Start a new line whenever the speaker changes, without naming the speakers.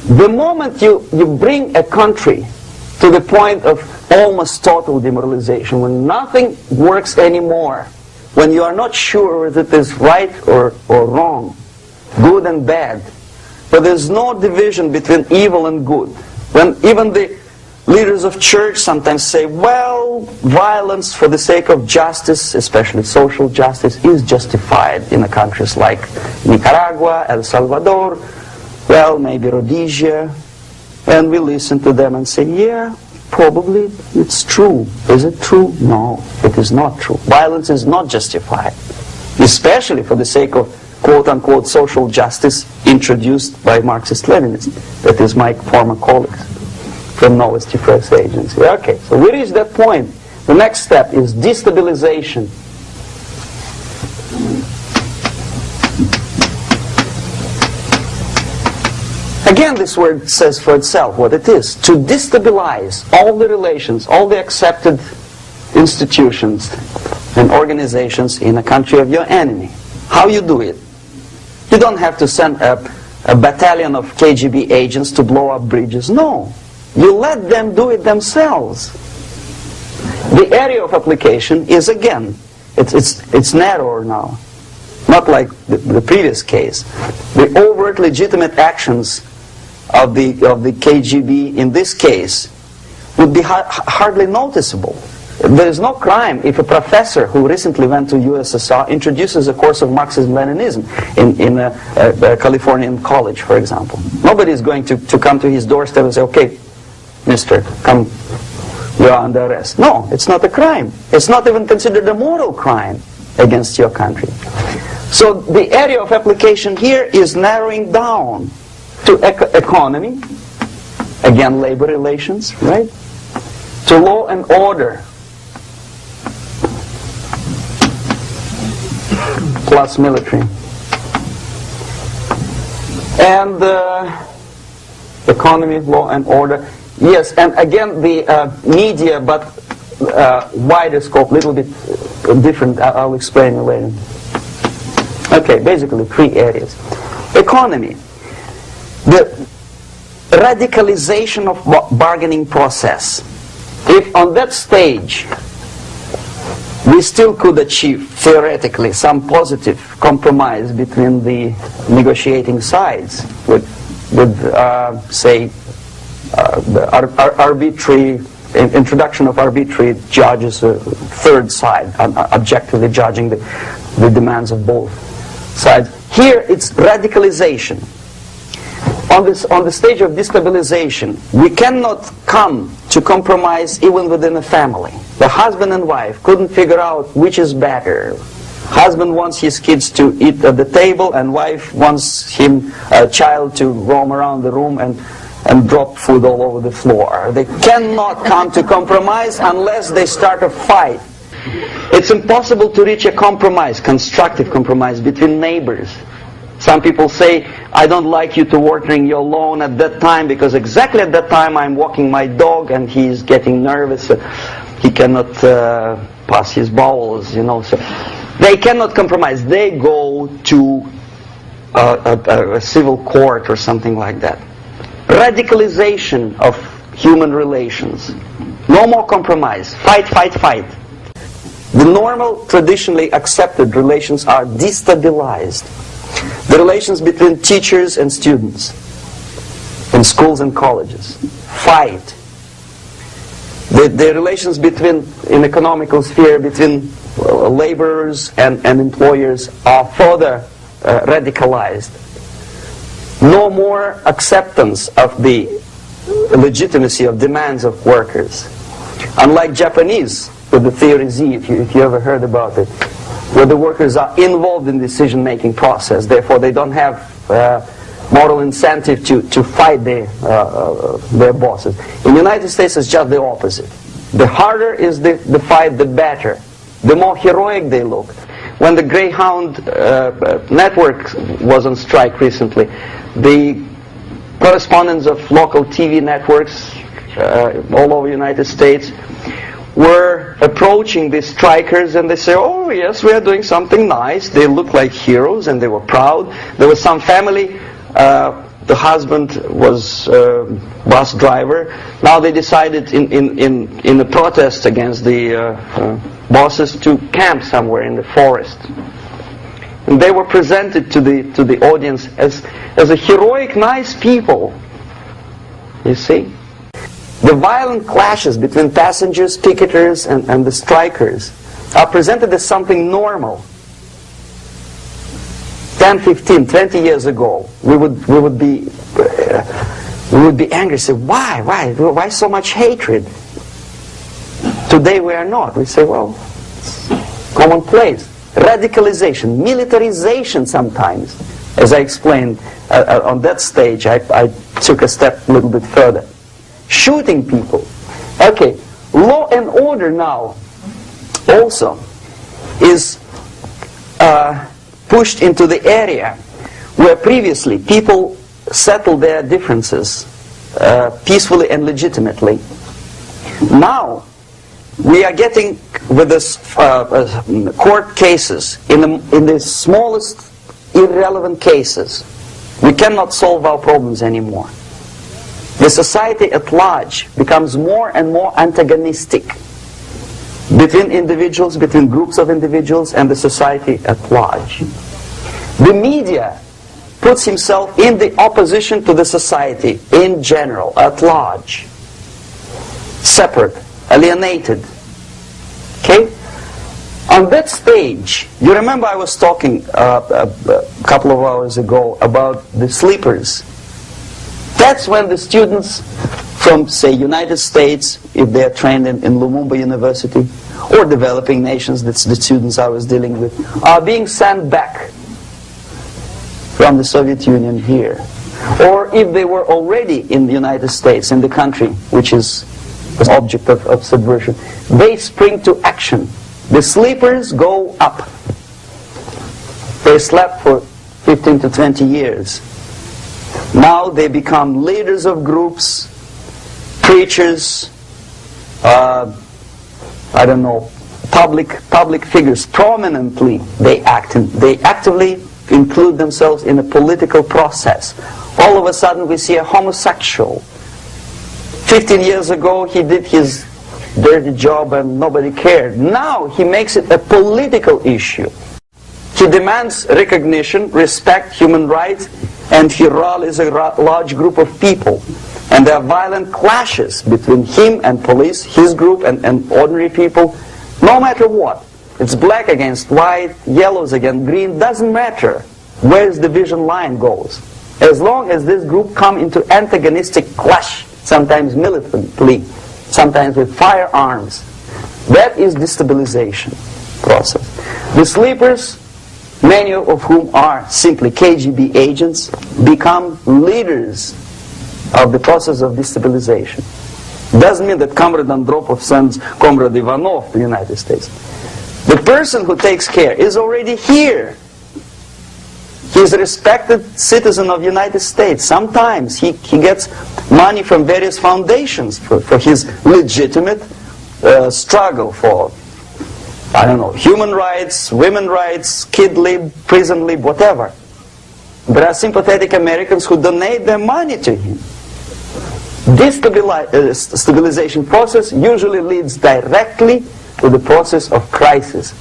the moment you bring a country to the point of almost total demoralization, when nothing works anymore, when you are not sure whether it is right or wrong, good and bad, but there's no division between evil and good, when even the leaders of church sometimes say, well, violence for the sake of justice, especially social justice, is justified in countries like Nicaragua, El Salvador, well, maybe Rhodesia, and we listen to them and say, yeah, probably it's true. Is it true? No, it is not true. Violence is not justified, especially for the sake of quote-unquote social justice introduced by Marxist-Leninists, that is my former colleagues from Novosti Press Agency. Okay, so we reached that point. The next step is destabilization. Again, this word says for itself what it is. To destabilize all the relations, all the accepted institutions and organizations in a country of your enemy. How you do it? You don't have to send a battalion of KGB agents to blow up bridges. No. You let them do it themselves. The area of application is, again, it's narrower now. Not like the previous case. The overt legitimate actions of the KGB in this case would be hardly noticeable. There is no crime if a professor who recently went to USSR introduces a course of Marxism-Leninism in a Californian college, for example. Nobody is going to come to his doorstep and say, okay, mister, come, you are under arrest. No, it's not a crime. It's not even considered a moral crime against your country. So the area of application here is narrowing down to economy, again labor relations, right? To law and order, plus military. And economy, law and order. Yes, and again the media, but wider scope, little bit different. I'll explain it later. Okay, basically 3 areas. Economy. The radicalization of bargaining process. If on that stage we still could achieve, theoretically, some positive compromise between the negotiating sides with say, the arbitrary introduction of arbitrary judges, a third side, objectively judging the demands of both sides. Here it's radicalization. On the stage of destabilization, we cannot come to compromise even within a family. The husband and wife couldn't figure out which is better. Husband wants his kids to eat at the table, and wife wants a child to roam around the room and drop food all over the floor. They cannot come to compromise unless they start a fight. It's impossible to reach a compromise, constructive compromise, between neighbors. Some people say, I don't like you to watering your lawn at that time because exactly at that time I'm walking my dog and he's getting nervous. He cannot pass his bowels, you know. So they cannot compromise. They go to a civil court or something like that. Radicalization of human relations. No more compromise. Fight, fight, fight. The normal, traditionally accepted relations are destabilized. The relations between teachers and students in schools and colleges. Fight. The relations in economical sphere between laborers and employers are further radicalized. No more acceptance of the legitimacy of demands of workers. Unlike Japanese, with the theory Z, if you ever heard about it, where the workers are involved in the decision-making process, therefore they don't have moral incentive to fight their bosses. In the United States, it's just the opposite. The harder is the fight, the better. The more heroic they look. When the Greyhound network was on strike recently, the correspondents of local TV networks all over the United States were approaching the strikers, and they say, oh yes, we are doing something nice. They look like heroes and they were proud. There was some family that the husband was bus driver. Now they decided in a protest against the bosses to camp somewhere in the forest. And they were presented to the audience as a heroic, nice people. You see? The violent clashes between passengers, picketers, and the strikers are presented as something normal. 10, 15, 20 years ago, we would be angry. Say, why so much hatred? Today we are not. We say, well, it's commonplace. Radicalization, militarization sometimes. As I explained on that stage, I took a step a little bit further. Shooting people. Okay, law and order now also is pushed into the area where previously people settled their differences peacefully and legitimately. Now we are getting with this court cases in the smallest irrelevant cases. We cannot solve our problems anymore. The society at large becomes more and more antagonistic between individuals, between groups of individuals, and the society at large. The media puts himself in the opposition to the society in general, at large. Separate, alienated. Okay? On that stage, you remember I was talking a couple of hours ago about the sleepers. That's when the students from, say, United States, if they are trained in Lumumba University, or developing nations, that's the students I was dealing with, are being sent back from the Soviet Union here. Or if they were already in the United States, in the country which is the object of subversion, they spring to action. The sleepers go up. They slept for 15 to 20 years. Now they become leaders of groups, preachers, I don't know, public figures. Prominently they actively include themselves in a political process. All of a sudden we see a homosexual. 15 years ago he did his dirty job and nobody cared. Now he makes it a political issue. He demands recognition, respect, human rights, and he rallies a large group of people. And there are violent clashes between him and police, his group and ordinary people. No matter what. It's black against white, yellows against green, doesn't matter where the division line goes. As long as this group come into antagonistic clash, sometimes militantly, sometimes with firearms, that is destabilization process. The sleepers, many of whom are simply KGB agents, become leaders of the process of destabilization. Doesn't mean that Comrade Andropov sends Comrade Ivanov to the United States. The person who takes care is already here. He's a respected citizen of the United States. Sometimes he gets money from various foundations for his legitimate struggle for, I don't know, human rights, women's rights, kid lib, prison lib, whatever. There are sympathetic Americans who donate their money to him. This stabilization process usually leads directly to the process of crisis.